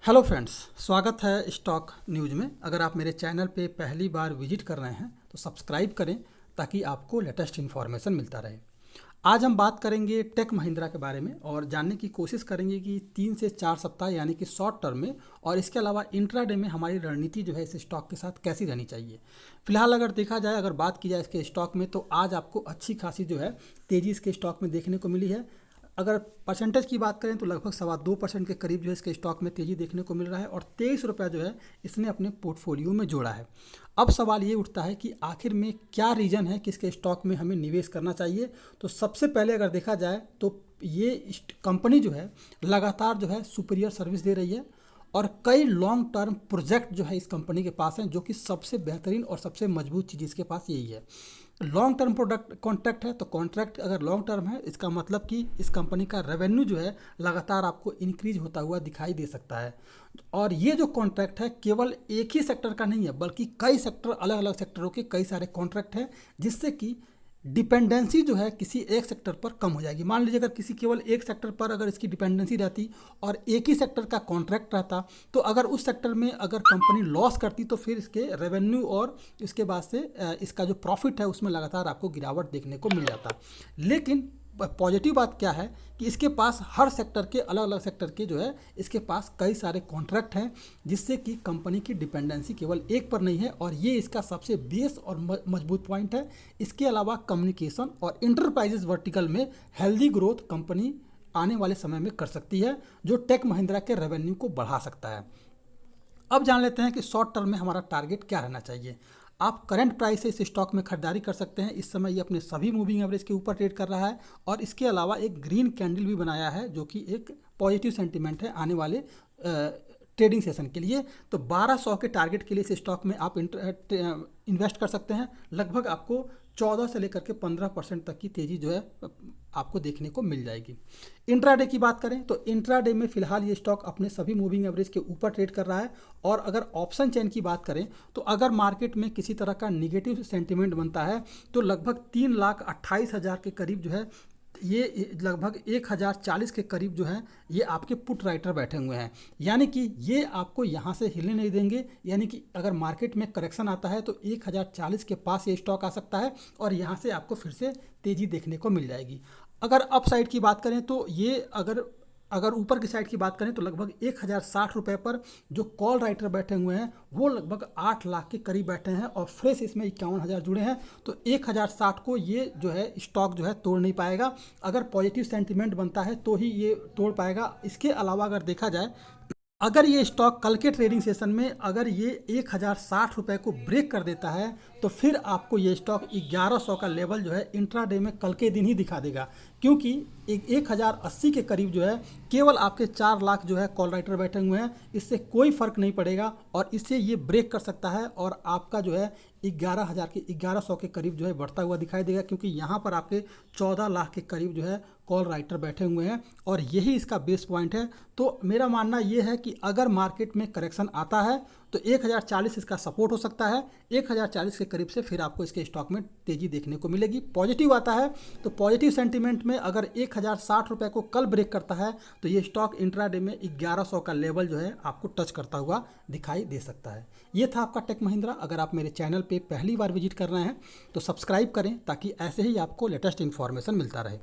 Hello friends, स्वागत है stock news में। अगर आप मेरे चैनल पे पहली बार विजिट कर रहे हैं तो सब्सक्राइब करें ताकि आपको लेटेस्ट इन्फॉर्मेशन मिलता रहे। आज हम बात करेंगे टेक महिंद्रा के बारे में और जानने की कोशिश करेंगे कि 3 से 4 सप्ताह यानी कि शॉर्ट टर्म में और इसके अलावा इंट्राडे में हमारी रणनीति जो है इस स्टॉक के साथ कैसी रहनी चाहिए। फिलहाल अगर देखा जाए, अगर बात की जाए इसके स्टॉक में, तो आज आपको अच्छी खासी जो है तेज़ी इसके स्टॉक में देखने को मिली है। अगर परसेंटेज की बात करें तो लगभग 2.25% के करीब जो है इसके स्टॉक में तेज़ी देखने को मिल रहा है और 23 रुपये जो है इसने अपने पोर्टफोलियो में जोड़ा है। अब सवाल ये उठता है कि आखिर में क्या रीज़न है कि इसके स्टॉक में हमें निवेश करना चाहिए। तो सबसे पहले अगर देखा जाए तो ये कंपनी जो है लगातार जो है सुपीरियर सर्विस दे रही है और कई लॉन्ग टर्म प्रोजेक्ट जो है इस कंपनी के पास हैं, जो कि सबसे बेहतरीन और सबसे मजबूत चीज़ इसके पास यही है। लॉन्ग टर्म प्रोडक्ट कॉन्ट्रैक्ट है, तो कॉन्ट्रैक्ट अगर लॉन्ग टर्म है इसका मतलब कि इस कंपनी का रेवेन्यू जो है लगातार आपको इंक्रीज होता हुआ दिखाई दे सकता है। और ये जो कॉन्ट्रैक्ट है केवल एक ही सेक्टर का नहीं है, बल्कि कई सेक्टर, अलग अलग सेक्टरों के कई सारे कॉन्ट्रैक्ट हैं, जिससे कि डिपेंडेंसी जो है किसी एक सेक्टर पर कम हो जाएगी। मान लीजिए अगर किसी केवल एक सेक्टर पर अगर इसकी डिपेंडेंसी रहती और एक ही सेक्टर का कॉन्ट्रैक्ट रहता, तो अगर उस सेक्टर में अगर कंपनी लॉस करती तो फिर इसके रेवेन्यू और इसके बाद से इसका जो प्रॉफिट है उसमें लगातार आपको गिरावट देखने को मिल जाता। लेकिन पॉजिटिव बात क्या है कि इसके पास हर सेक्टर के, अलग अलग सेक्टर के जो है इसके पास कई सारे कॉन्ट्रैक्ट हैं, जिससे कि कंपनी की डिपेंडेंसी केवल एक पर नहीं है और ये इसका सबसे बेस और मजबूत पॉइंट है। इसके अलावा कम्युनिकेशन और इंटरप्राइजेज वर्टिकल में हेल्दी ग्रोथ कंपनी आने वाले समय में कर सकती है, जो टेक महिंद्रा के रेवेन्यू को बढ़ा सकता है। अब जान लेते हैं कि शॉर्ट टर्म में हमारा टारगेट क्या रहना चाहिए। आप करंट प्राइस से इस स्टॉक में खरीदारी कर सकते हैं। इस समय ये अपने सभी मूविंग एवरेज के ऊपर ट्रेड कर रहा है और इसके अलावा एक ग्रीन कैंडल भी बनाया है, जो कि एक पॉजिटिव सेंटीमेंट है आने वाले ट्रेडिंग सेशन के लिए। तो 1200 के टारगेट के लिए इस स्टॉक में आप इन्वेस्ट कर सकते हैं। लगभग आपको 14 से लेकर के 15% तक की तेज़ी जो है आपको देखने को मिल जाएगी। इंट्राडे की बात करें तो इंट्राडे में फिलहाल ये स्टॉक अपने सभी मूविंग एवरेज के ऊपर ट्रेड कर रहा है। और अगर ऑप्शन चेन की बात करें तो अगर मार्केट में किसी तरह का निगेटिव सेंटिमेंट बनता है तो लगभग 3,28,000 के करीब जो है, ये लगभग 1,040 के करीब जो है ये आपके पुट राइटर बैठे हुए हैं, यानी कि ये आपको यहाँ से हिलने नहीं देंगे। यानी कि अगर मार्केट में करेक्शन आता है तो 1,040 के पास ये स्टॉक आ सकता है और यहाँ से आपको फिर से तेज़ी देखने को मिल जाएगी। अगर अप साइड की बात करें तो ये अगर ऊपर की साइड की बात करें तो लगभग 1,060 रुपये पर जो कॉल राइटर बैठे हुए हैं वो लगभग 8 लाख के करीब बैठे हैं और फ्रेश इसमें 51,000 जुड़े हैं। तो 1,060 को ये जो है स्टॉक जो है तोड़ नहीं पाएगा। अगर पॉजिटिव सेंटीमेंट बनता है तो ही ये तोड़ पाएगा। इसके अलावा अगर देखा जाए, अगर ये स्टॉक कल के ट्रेडिंग सेशन में अगर ये 1,060 रुपये को ब्रेक कर देता है तो फिर आपको ये स्टॉक 1,100 का लेवल जो है इंट्राडे में कल के दिन ही दिखा देगा, क्योंकि 1,080 के करीब जो है केवल आपके 4 लाख जो है कॉल राइटर बैठे हुए हैं। इससे कोई फ़र्क नहीं पड़ेगा और इससे ये ब्रेक कर सकता है और आपका जो है 11,100 के करीब जो है बढ़ता हुआ दिखाई देगा, क्योंकि यहाँ पर आपके 14 लाख के करीब जो है कॉल राइटर बैठे हुए हैं और यही इसका बेस पॉइंट है। तो मेरा मानना ये है कि अगर मार्केट में करेक्शन आता है तो 1,040 इसका सपोर्ट हो सकता है। 1,040 के करीब से फिर आपको इसके स्टॉक में तेज़ी देखने को मिलेगी। पॉजिटिव आता है तो पॉजिटिव सेंटीमेंट में अगर 1,060 रुपये को कल ब्रेक करता है तो ये स्टॉक इंट्राडे में 1,100 का लेवल जो है आपको टच करता हुआ दिखाई दे सकता है। ये था आपका टेक महिंद्रा। अगर आप मेरे चैनल पे पहली बार विजिट कर रहे हैं तो सब्सक्राइब करें ताकि ऐसे ही आपको लेटेस्ट इन्फॉर्मेशन मिलता रहे।